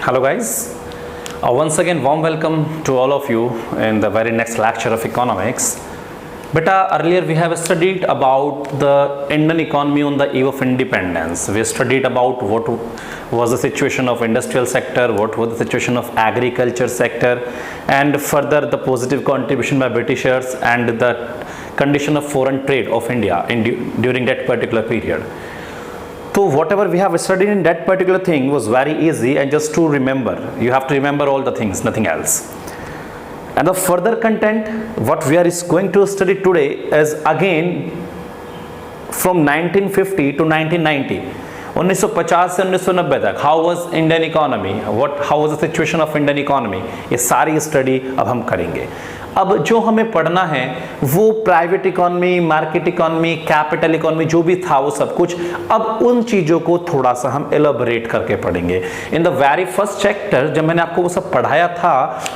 Hello guys, once again warm welcome to all of you in the very next lecture of economics. Beta, earlier we have studied about the Indian economy on the eve of independence. We studied about what was the situation of industrial sector, what was the situation of agriculture sector, and further the positive contribution by Britishers and the condition of foreign trade of India during that particular period. So whatever we have studied in that particular thing was very easy, and just to remember, you have to remember all the things, nothing else. And the further content, what we are going to study today is again from 1950 to 1990. 1950 से 1990 तक how was Indian economy, how was the situation of Indian economy, ये सारी study अब हम करेंगे. अब जो हमें पढ़ना है वो private economy, market economy, capital economy जो भी था वो सब कुछ, अब उन चीज़ों को थोड़ा सा हम एलाबोरेट करके पढ़ेंगे. In the very first chapter जब मैंने आपको वो सब पढ़ाया था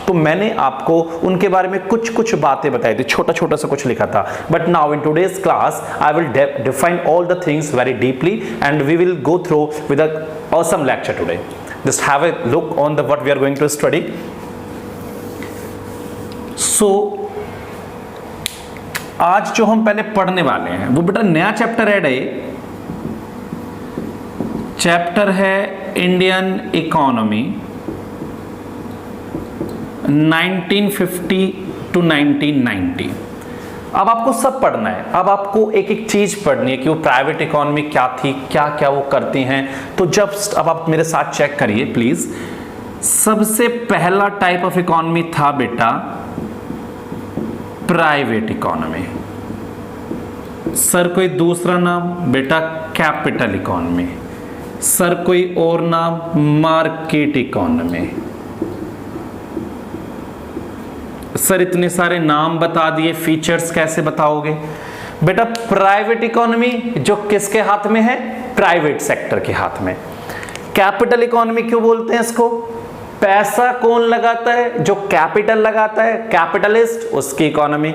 तो मैंने आपको उनके बारे में कुछ कुछ बातें बताई थी, छोटा छोटा सा कुछ लिखा था. But now in today's class I will define all the things very deeply and we will go through with a awesome lecture today. Just have a look on the what we are going to study. So आज जो हम पहले पढ़ने वाले हैं वो बेटा नया चैप्टर ऐड है. चैप्टर है इंडियन इकोनॉमी 1950 to 1990. अब आपको सब पढ़ना है. अब आपको एक एक चीज पढ़नी है कि वो प्राइवेट इकोनॉमी क्या थी, क्या क्या वो करती हैं. तो जब अब आप मेरे साथ चेक करिए प्लीज. सबसे पहला टाइप ऑफ इकोनॉमी था बेटा प्राइवेट इकोनॉमी. सर कोई दूसरा नाम बेटा कैपिटल इकोनॉमी. सर कोई और नाम मार्केट इकोनॉमी. सर इतने सारे नाम बता दिए, फीचर्स कैसे बताओगे बेटा? प्राइवेट इकोनॉमी जो किसके हाथ में है? प्राइवेट सेक्टर के हाथ में. कैपिटल इकोनॉमी क्यों बोलते हैं इसको? पैसा कौन लगाता है? जो कैपिटल लगाता है, कैपिटलिस्ट, उसकी इकोनॉमी.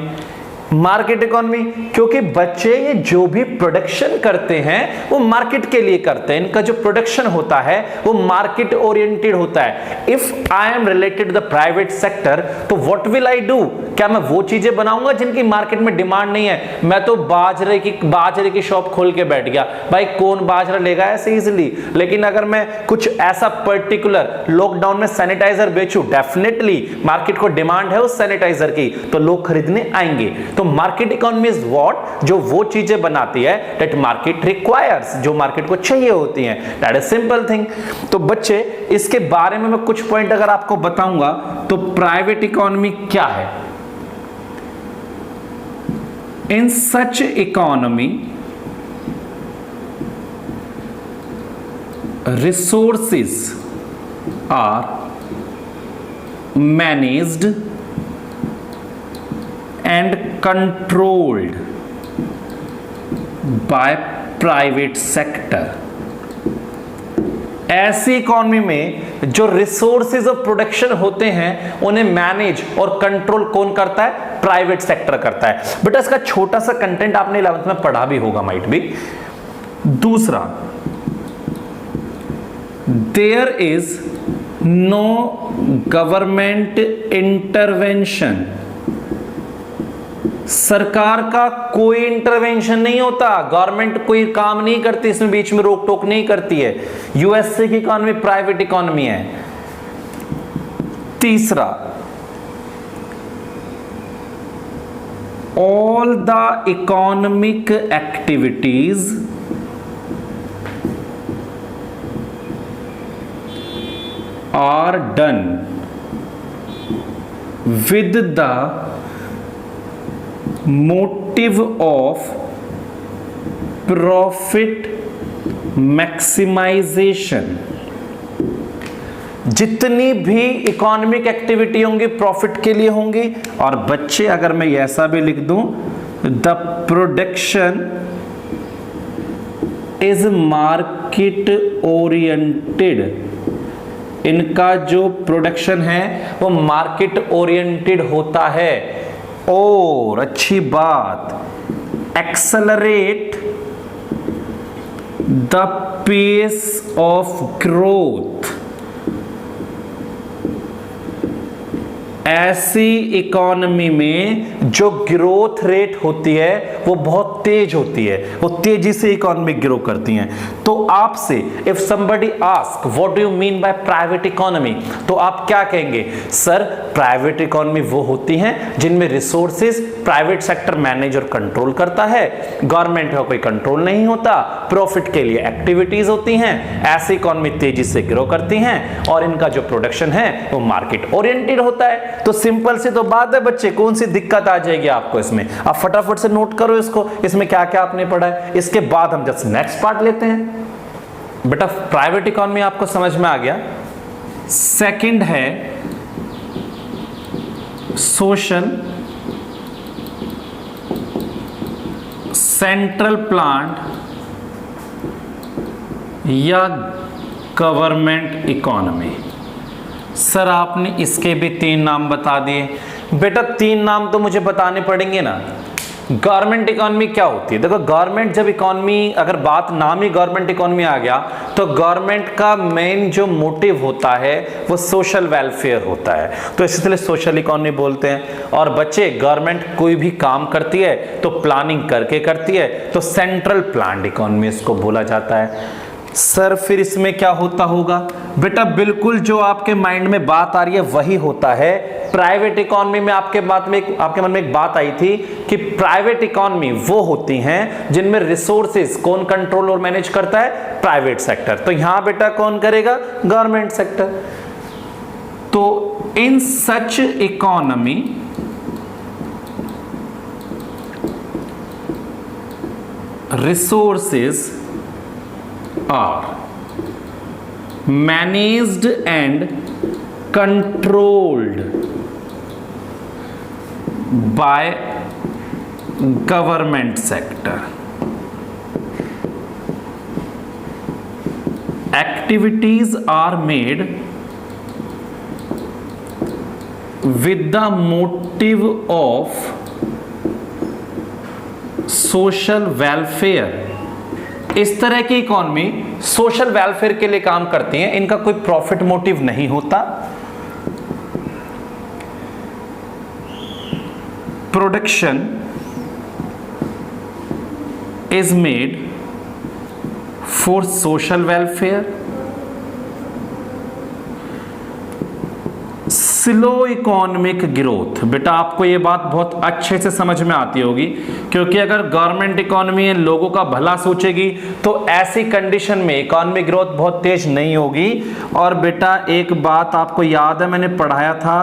मार्केट इकोनॉमी क्योंकि बच्चे ये जो भी प्रोडक्शन करते हैं वो मार्केट के लिए करते हैं. इनका जो प्रोडक्शन होता है वो मार्केट ओरिएंटेड होता है. If I am related the private sector तो व्हाट विल आई डू? क्या मैं वो चीजें बनाऊंगा जिनकी मार्केट में डिमांड नहीं है? मैं तो बाजरे की शॉप खोल के बैठ गया, भाई कौन बाजरा लेगा ऐसे इजीली. लेकिन अगर मैं कुछ ऐसा पर्टिकुलर लॉकडाउन में सैनिटाइजर बेचूं, डेफिनेटली मार्केट को डिमांड है उस सैनिटाइजर की, तो लोग खरीदने आएंगे. तो मार्केट इकोनॉमी इज व्हाट? जो वो चीजें बनाती है दैट मार्केट रिक्वायर्स, जो मार्केट को चाहिए होती हैं. That is simple thing. तो बच्चे इसके बारे में मैं कुछ पॉइंट अगर आपको बताऊंगा तो प्राइवेट इकोनॉमी क्या है. In such economy resources are managed and controlled by private sector. ऐसी इकोनॉमी में जो रिसोर्सेज ऑफ प्रोडक्शन होते हैं उन्हें मैनेज और कंट्रोल कौन करता है? प्राइवेट सेक्टर करता है. बट इसका छोटा सा कंटेंट आपने 11th में पढ़ा भी होगा माइट बी. दूसरा, there is no government intervention. सरकार का कोई इंटरवेंशन नहीं होता. गवर्नमेंट कोई काम नहीं करती, इसमें बीच में रोक टोक नहीं करती है. यूएसए की इकोनॉमी प्राइवेट इकोनॉमी है. तीसरा, all the economic activities are done with the motive of profit maximisation. जितनी भी इकोनॉमिक एक्टिविटी होंगी प्रॉफिट के लिए होंगी. और बच्चे अगर मैं ऐसा भी लिख दूं, the production is market oriented. इनका जो प्रोडक्शन है वो मार्केट ओरिएंटेड होता है. और अच्छी बात, accelerate the pace of growth ऐसी इकोनॉमी में जो ग्रोथ रेट होती है वो बहुत तेज होती है, वो तेजी से इकोनॉमी ग्रो करती हैं। तो आपसे if somebody ask what do you mean by private economy, तो आप क्या कहेंगे? सर प्राइवेट इकोनॉमी वो होती हैं जिनमें रिसोर्सेज प्राइवेट सेक्टर मैनेज और कंट्रोल करता है, गवर्नमेंट का कोई कंट्रोल नहीं होता, प्रॉफिट के लिए एक्टिविटीज होती हैं, ऐसी इकोनॉमी तेजी से ग्रो करती हैं और इनका जो प्रोडक्शन है वो मार्केट ओरिएंटेड होता है। तो सिंपल सी तो बात है बच्चे, कौन सी दिक्कत आ जाएगी आपको इसमें? आप फटाफट से नोट करो इसको, इसमें क्या क्या आपने पढ़ा है। इसके बाद हम जस्ट नेक्स्ट पार्ट लेते हैं। बेटा प्राइवेट इकोनॉमी आपको समझ में आ गया। सेकंड है सोशल सेंट्रल प्लान्ड या गवर्नमेंट इकोनॉमी। सर आपने इसके भी 3 नाम बता दिए। बेटा 3 नाम तो मुझे बताने पड़ेंगे ना। गवर्नमेंट इकोनॉमी क्या होती है? देखो गवर्नमेंट जब इकोनॉमी, अगर बात नाम ही गवर्नमेंट इकोनॉमी आ गया तो गवर्नमेंट का मेन जो मोटिव होता है वो सोशल वेलफेयर होता है, तो इसलिए सोशल इकोनॉमी बोलते हैं। और बच्चे गवर्नमेंट कोई भी काम करती है तो प्लानिंग करके करती है, तो सेंट्रल प्लान्ड इकोनॉमी इसको बोला जाता है। सर फिर इसमें क्या होता होगा? बेटा बिल्कुल जो आपके माइंड में बात आ रही है वही होता है। प्राइवेट इकोनॉमी में आपके मन में एक बात आई थी कि प्राइवेट इकोनॉमी वो होती हैं जिनमें रिसोर्सेज कौन कंट्रोल और मैनेज करता है? Private sector. तो यहां बेटा कौन करेगा? Government sector. तो in such economy resources are managed and controlled by government sector. Activities are made with the motive of social welfare. इस तरह की इकोनॉमी सोशल वेलफेयर के लिए काम करती हैं, इनका कोई प्रॉफिट मोटिव नहीं होता। Production is made for social welfare. Slow economic growth. बेटा आपको ये बात बहुत अच्छे से समझ में आती होगी, क्योंकि अगर गवर्नमेंट इकोनॉमी लोगों का भला सोचेगी तो ऐसी कंडीशन में इकोनॉमिक ग्रोथ बहुत तेज नहीं होगी। और बेटा एक बात आपको याद है, मैंने पढ़ाया था,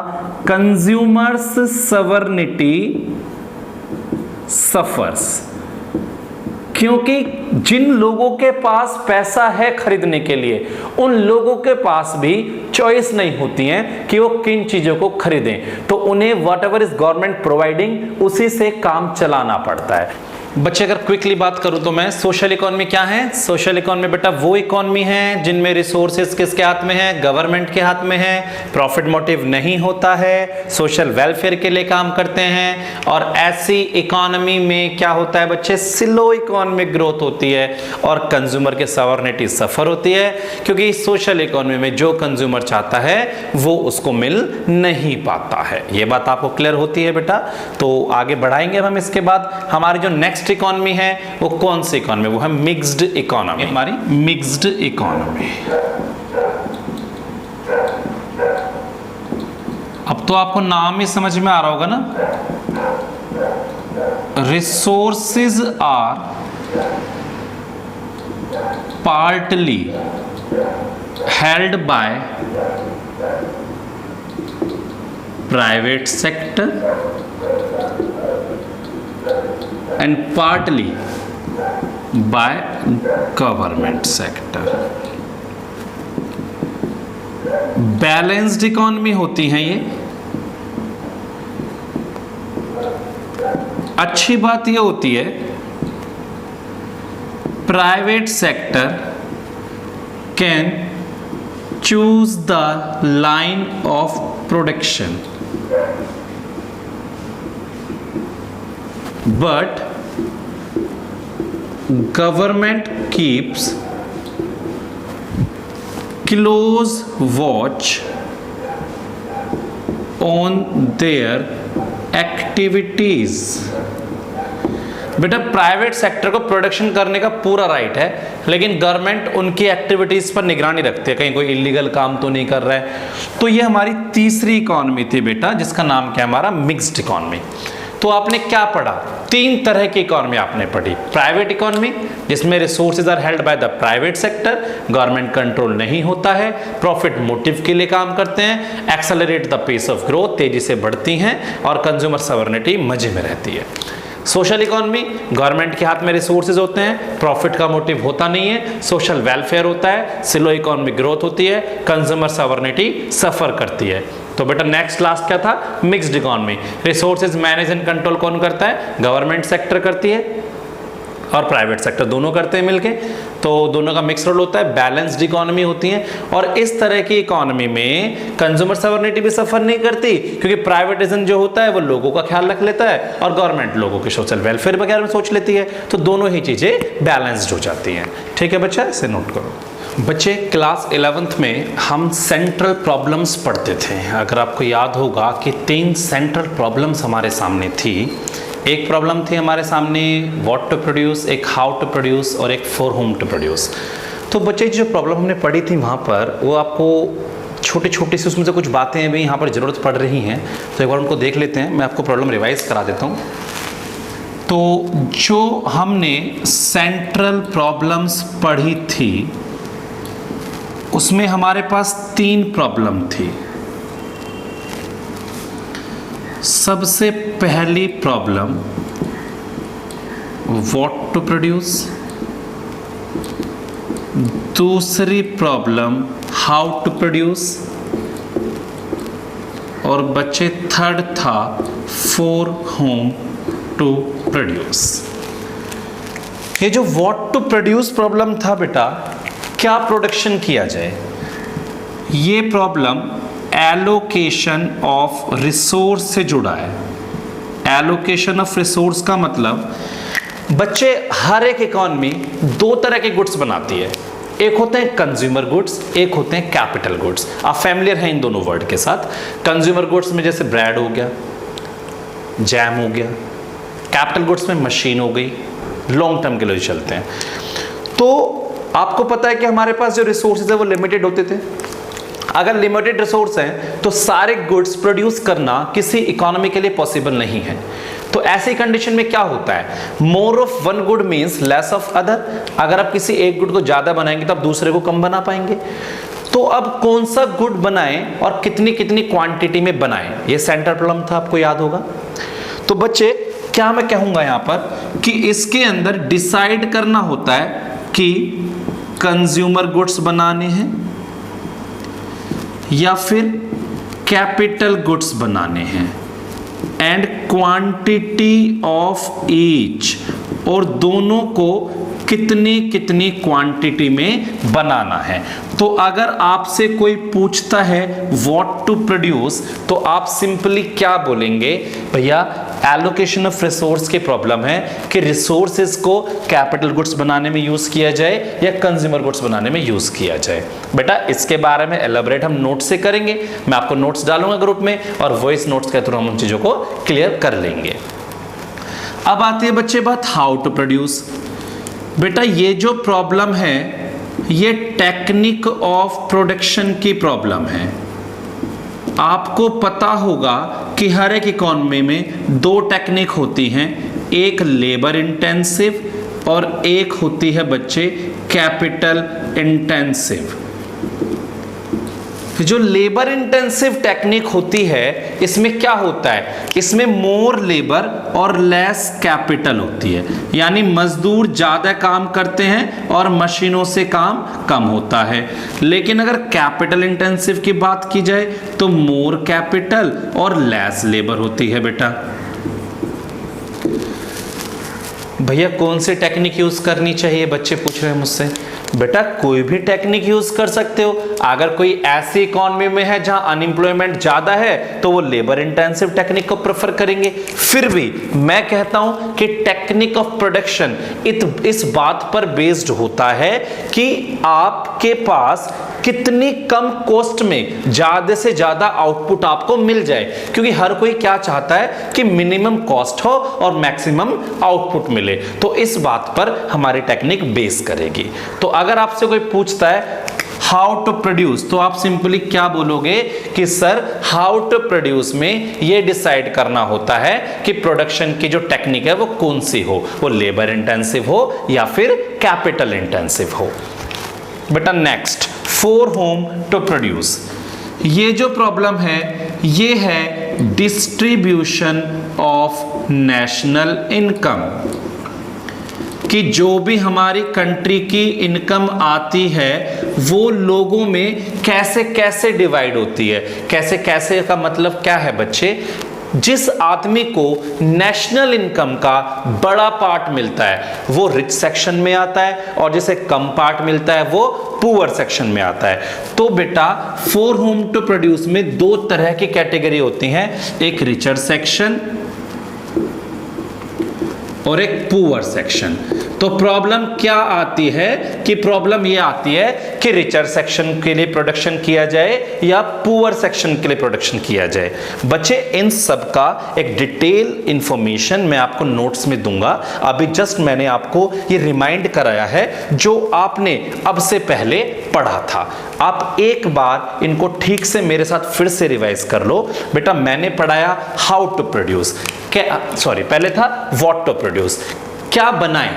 कंज्यूमर्स सवर्निटी सफर्स। क्योंकि जिन लोगों के पास पैसा है खरीदने के लिए, उन लोगों के पास भी चॉइस नहीं होती है कि वो किन चीजों को खरीदें, तो उन्हें what ever is government providing उसी से काम चलाना पड़ता है। बच्चे अगर क्विकली बात करूं तो मैं, सोशल इकोनॉमी क्या है? सोशल इकोनॉमी बेटा वो इकोनॉमी है जिनमें रिसोर्सेज किसके हाथ में है? गवर्नमेंट के हाथ में है, प्रॉफिट मोटिव नहीं होता है, सोशल वेलफेयर के लिए काम करते हैं। और ऐसी इकोनॉमी में क्या होता है बच्चे? स्लो इकोनॉमिक ग्रोथ होती है और कंज्यूमर के सवर्निटी सफर होती है, क्योंकि सोशल इकोनॉमी में जो कंज्यूमर चाहता है वो उसको मिल नहीं पाता है। ये बात आपको क्लियर होती है बेटा? तो आगे बढ़ाएंगे हम। इसके बाद हमारी जो नेक्स्ट इकोनॉमी है वो कौन सी इकोनॉमी? वो है मिक्स्ड इकोनॉमी। हमारी मिक्स्ड इकोनॉमी। अब तो आपको नाम ही समझ में आ रहा होगा ना। Resources are partly held by private sector and partly by government sector. Balanced economy होती हैं ये। अच्छी बात ये होती है private sector can choose the line of production, but government keeps close watch on their activities. बेटा प्राइवेट सेक्टर को प्रोडक्शन करने का पूरा राइट है, लेकिन गवर्नमेंट उनकी एक्टिविटीज पर निगरानी रखती है, कहीं कोई इलीगल काम तो नहीं कर रहा है। तो ये हमारी तीसरी इकोनॉमी थी बेटा, जिसका नाम क्या है हमारा, मिक्स्ड इकोनॉमी। तो आपने क्या पढ़ा, तीन तरह की इकोनॉमी आपने पढ़ी। प्राइवेट इकोनॉमी जिसमें resources are held by the private sector, government control नहीं होता है, प्रॉफिट मोटिव के लिए काम करते हैं, accelerate the pace of growth, तेजी से बढ़ती हैं, और कंज्यूमर सॉवरेनिटी मजे में रहती है। सोशल इकोनॉमी, गवर्नमेंट के हाथ में रिसोर्सेज होते हैं, प्रॉफिट का मोटिव होता नहीं है, सोशल वेलफेयर होता है, स्लो इकोनॉमिक ग्रोथ होती है, कंज्यूमर सॉवरेनिटी सफर करती है। तो बेटा नेक्स्ट क्लास क्या था, mixed economy. Resources manage and control कौन करता है, गवर्नमेंट सेक्टर करती है और प्राइवेट सेक्टर दोनों करते हैं मिलके, तो दोनों का मिक्स रोल होता है, बैलेंस्ड इकोनॉमी होती है। और इस तरह की इकोनॉमी में कंज्यूमर सॉवरेनिटी भी सफर नहीं करती, क्योंकि प्राइवेटाइजेशन जो होता है वो लोगों का ख्याल रख लेता है और गवर्नमेंट लोगों के सोशल वेलफेयर वगैरह में सोच लेती है, तो दोनों ही चीजें बैलेंस्ड हो जाती हैं। ठीक है बच्चा, इसे नोट करो। बच्चे क्लास 11th में हम सेंट्रल प्रॉब्लम्स पढ़ते थे। अगर आपको याद होगा कि 3 सेंट्रल प्रॉब्लम्स हमारे सामने थी। एक प्रॉब्लम थी हमारे सामने व्हाट टू प्रोड्यूस, एक हाउ टू प्रोड्यूस और एक फॉर होम टू प्रोड्यूस। तो बच्चे जो प्रॉब्लम हमने पढ़ी थी वहाँ पर, वो आपको छोटी छोटी सी उसमें से कुछ बातें भी यहाँ पर ज़रूरत पड़ रही हैं, तो एक बार उनको देख लेते हैं। मैं आपको प्रॉब्लम रिवाइज करा देता हूँ। तो जो हमने सेंट्रल प्रॉब्लम्स पढ़ी थी उसमें हमारे पास 3 प्रॉब्लम थी। सबसे पहली प्रॉब्लम व्हाट टू प्रोड्यूस, दूसरी प्रॉब्लम हाउ टू प्रोड्यूस, और बच्चे थर्ड था फॉर होम टू प्रोड्यूस। ये जो व्हाट टू प्रोड्यूस प्रॉब्लम था बेटा, क्या प्रोडक्शन किया जाए, ये प्रॉब्लम एलोकेशन ऑफ रिसोर्स से जुड़ा है। एलोकेशन ऑफ रिसोर्स का मतलब बच्चे हर एक इकोनॉमी 2 तरह के गुड्स बनाती है। एक होते हैं कंज्यूमर गुड्स, एक होते हैं कैपिटल गुड्स। आप फैमिलियर हैं इन दोनों वर्ड के साथ। कंज्यूमर गुड्स में जैसे ब्रेड हो गया, जैम हो गया। कैपिटल गुड्स में मशीन हो गई, लॉन्ग टर्म के लिए चलते हैं। तो आपको पता है कि हमारे पास जो रिसोर्सेज है वो लिमिटेड होते थे। अगर लिमिटेड रिसोर्स हैं तो सारे गुड्स प्रोड्यूस करना किसी इकोनॉमी के लिए पॉसिबल नहीं है। तो ऐसी कंडीशन में क्या होता है, more of one good means less of other. अगर आप किसी एक गुड को ज्यादा बनाएंगे तो आप दूसरे को कम बना पाएंगे। तो अब कौन सा गुड बनाएं और कितनी कितनी क्वांटिटी में बनाएं, ये सेंट्रल प्रॉब्लम था, आपको याद होगा। तो बच्चे क्या मैं कहूंगा यहां पर कि इसके अंदर डिसाइड करना होता है कि कंज्यूमर गुड्स बनाने हैं या फिर कैपिटल गुड्स बनाने हैं, एंड क्वांटिटी ऑफ ईच, और दोनों को कितनी कितनी क्वांटिटी में बनाना है। तो अगर आपसे कोई पूछता है व्हाट टू प्रोड्यूस, तो आप सिंपली क्या बोलेंगे, भैया एलोकेशन ऑफ रिसोर्स की प्रॉब्लम है कि रिसोर्सेज को कैपिटल गुड्स बनाने में यूज किया जाए या कंज्यूमर गुड्स बनाने में यूज किया जाए। बेटा इसके बारे में एलाबोरेट हम नोट्स से करेंगे। मैं आपको नोट्स डालूंगा ग्रुप में और वॉइस नोट्स के थ्रू हम उन चीजों को क्लियर कर लेंगे। अब आती है बच्चे बात हाउ टू प्रोड्यूस। बेटा ये जो प्रॉब्लम है ये टेक्निक ऑफ प्रोडक्शन की प्रॉब्लम है। आपको पता होगा कि हर एक इकोनॉमी में 2 टेक्निक होती हैं, एक लेबर इंटेंसिव और एक होती है बच्चे कैपिटल इंटेंसिव। जो लेबर इंटेंसिव टेक्निक होती है इसमें क्या होता है, इसमें मोर लेबर और लेस कैपिटल होती है, यानी मजदूर ज्यादा काम करते हैं और मशीनों से काम कम होता है। लेकिन अगर कैपिटल इंटेंसिव की बात की जाए तो मोर कैपिटल और लेस लेबर होती है। बेटा भैया कौन सी टेक्निक यूज करनी चाहिए, बच्चे पूछ रहे हैं मुझसे। बेटा कोई भी टेक्निक यूज कर सकते हो। अगर कोई ऐसी इकोनॉमी में है जहां अनएम्प्लॉयमेंट ज्यादा है तो वो लेबर इंटेंसिव टेक्निक को प्रेफर करेंगे। फिर भी मैं कहता हूं कि टेक्निक ऑफ प्रोडक्शन इस बात पर बेस्ड होता है कि आपके पास कितनी कम कॉस्ट में ज्यादा से ज्यादा आउटपुट आपको मिल जाए, क्योंकि हर कोई क्या चाहता है कि मिनिमम कॉस्ट हो और मैक्सिमम आउटपुट मिले। तो इस बात पर हमारी टेक्निक बेस करेगी। तो अगर आपसे कोई पूछता है हाउ टू प्रोड्यूस, तो आप सिंपली क्या बोलोगे कि सर हाउ टू प्रोड्यूस में ये डिसाइड करना होता है कि प्रोडक्शन की जो टेक्निक है वो कौन सी हो, वो लेबर इंटेंसिव हो या फिर कैपिटल इंटेंसिव हो। बेटा next, for whom to produce, ये जो प्रॉब्लम है ये है डिस्ट्रीब्यूशन ऑफ नेशनल इनकम, कि जो भी हमारी कंट्री की इनकम आती है वो लोगों में कैसे कैसे डिवाइड होती है। कैसे कैसे का मतलब क्या है बच्चे, जिस आदमी को नेशनल इनकम का बड़ा पार्ट मिलता है वो रिच सेक्शन में आता है, और जिसे कम पार्ट मिलता है वो पुअर सेक्शन में आता है। तो बेटा फॉर होम टू प्रोड्यूस में दो तरह की कैटेगरी होती हैं, एक रिचर सेक्शन और एक पुअर सेक्शन। तो प्रॉब्लम क्या आती है कि प्रॉब्लम ये आती है कि रिचर सेक्शन के लिए प्रोडक्शन किया जाए या पुअर सेक्शन के लिए प्रोडक्शन किया जाए। बच्चे इन सब का एक डिटेल इंफॉर्मेशन मैं आपको नोट्स में दूंगा। अभी जस्ट मैंने आपको ये रिमाइंड कराया है जो आपने अब से पहले पढ़ा था। आप एक बार इनको ठीक से मेरे साथ फिर से रिवाइज कर लो। बेटा मैंने पढ़ाया हाउ टू प्रोड्यूस, पहले था व्हाट टू प्रोड्यूस, क्या बनाएं।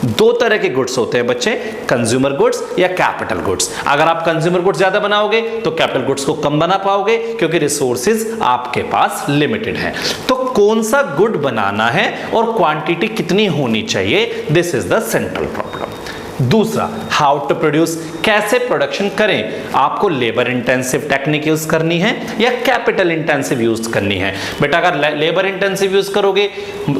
दो तरह के गुड्स होते हैं बच्चे, कंज्यूमर गुड्स या कैपिटल गुड्स। अगर आप कंज्यूमर गुड्स ज्यादा बनाओगे तो कैपिटल गुड्स को कम बना पाओगे क्योंकि रिसोर्सेज आपके पास लिमिटेड है। तो कौन सा गुड बनाना है और क्वांटिटी कितनी होनी चाहिए, this is the central problem. दूसरा, हाउ टू प्रोड्यूस, कैसे प्रोडक्शन करें। आपको लेबर इंटेंसिव टेक्निक यूज करनी है या कैपिटल इंटेंसिव यूज करनी है। बेटा अगर लेबर इंटेंसिव यूज करोगे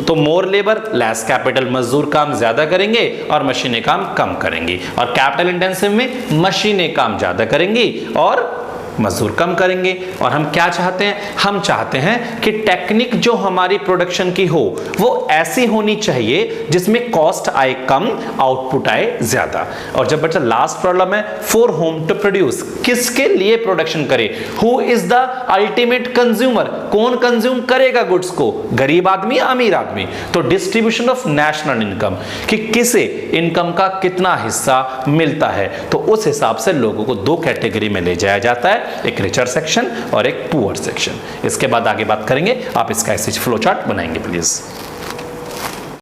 तो मोर लेबर लेस कैपिटल, मजदूर काम ज्यादा करेंगे और मशीनें काम कम करेंगी, और कैपिटल इंटेंसिव में मशीनें काम ज्यादा करेंगी और मजदूर कम करेंगे। और हम क्या चाहते हैं, हम चाहते हैं कि टेक्निक जो हमारी प्रोडक्शन की हो वो ऐसी होनी चाहिए जिसमें कॉस्ट आए कम, आउटपुट आए ज्यादा। और जब बच्चा लास्ट प्रॉब्लम है फॉर होम टू प्रोड्यूस, किसके लिए प्रोडक्शन करे, who is the ultimate consumer, कौन कंज्यूम करेगा गुड्स को, गरीब आदमी या अमीर आदमी। तो डिस्ट्रीब्यूशन ऑफ नेशनल इनकम, कि किसे इनकम का कितना हिस्सा मिलता है, तो उस हिसाब से लोगों को दो कैटेगरी में ले जाया जाता है, एक रिचर सेक्शन और एक पुअर सेक्शन। इसके बाद आगे बात करेंगे, आप इसका ऐसे फ्लो चार्ट बनाएंगे प्लीज।